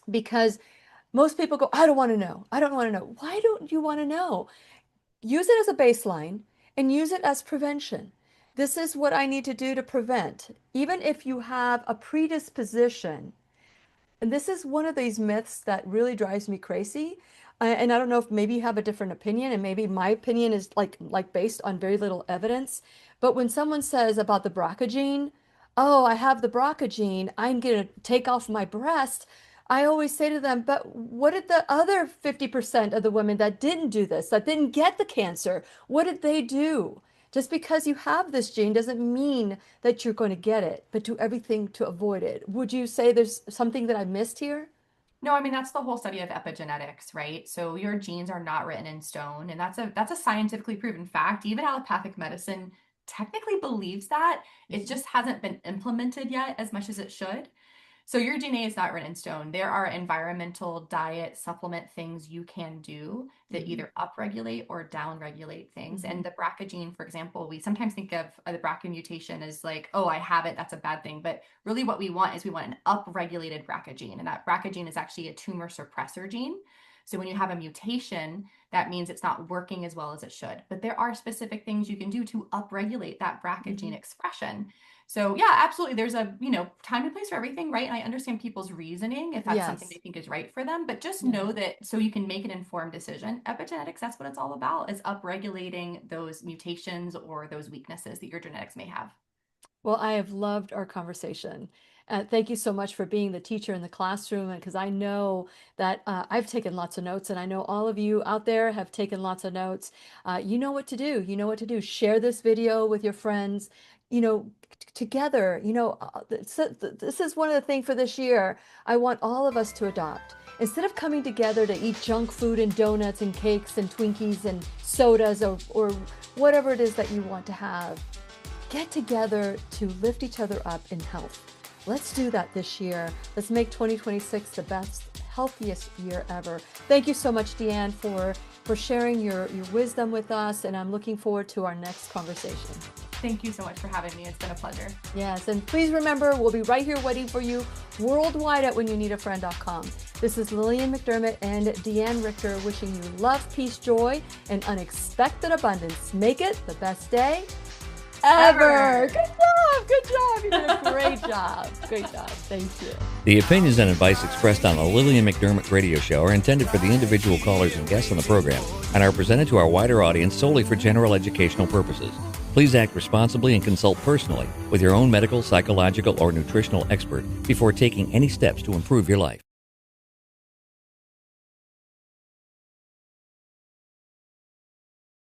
because most people go, I don't want to know. I don't want to know. Why don't you want to know? Use it as a baseline and use it as prevention. This is what I need to do to prevent. Even if you have a predisposition, and this is one of these myths that really drives me crazy. And I don't know if maybe you have a different opinion, and maybe my opinion is like based on very little evidence. But when someone says about the BRCA gene, oh, I have the BRCA gene, I'm going to take off my breast. I always say to them, but what did the other 50% of the women that didn't do this, that didn't get the cancer, what did they do? Just because you have this gene doesn't mean that you're going to get it, but do everything to avoid it. Would you say there's something that I missed here? No, I mean that's the whole study of epigenetics, right? So your genes are not written in stone, and that's a scientifically proven fact. Even allopathic medicine technically believes that. It Mhm. just hasn't been implemented yet as much as it should. So your DNA is not written in stone. There are environmental, diet, supplement things you can do that Mhm. either upregulate or downregulate things. And Mhm. the BRCA gene, for example, we sometimes think of the BRCA mutation as like, oh, I have it, that's a bad thing. But really what we want is we want an upregulated BRCA gene. And that BRCA gene is actually a tumor suppressor gene. So when you have a mutation, that means it's not working as well as it should. But there are specific things you can do to upregulate that BRCA gene Mhm. expression. So yeah, absolutely. There's a, time and place for everything, right? And I understand people's reasoning if that's something they Yes. think is right for them, but just Yeah. know that so you can make an informed decision. Epigenetics, that's what it's all about, is upregulating those mutations or those weaknesses that your genetics may have. Well, I have loved our conversation. Thank you so much for being the teacher in the classroom, because I know that I've taken lots of notes, and I know all of you out there have taken lots of notes. You know what to do. You know what to do. Share this video with your friends. Together. This is one of the things for this year. I want all of us to adopt. Instead of coming together to eat junk food and donuts and cakes and Twinkies and sodas or whatever it is that you want to have, get together to lift each other up in health. Let's do that this year. Let's make 2026 the best, healthiest year ever. Thank you so much, Deanne, for sharing your wisdom with us, and I'm looking forward to our next conversation. Thank you so much for having me. It's been a pleasure. Yes, and please remember, we'll be right here waiting for you worldwide at whenyouneedafriend.com. This is Lillian McDermott and Deanne Richter wishing you love, peace, joy, and unexpected abundance. Make it the best day ever. Good job. Good job. You did a great job. Great job. Thank you. The opinions and advice expressed on the Lillian McDermott radio show are intended for the individual callers and guests on the program and are presented to our wider audience solely for general educational purposes. Please act responsibly and consult personally with your own medical, psychological, or nutritional expert before taking any steps to improve your life.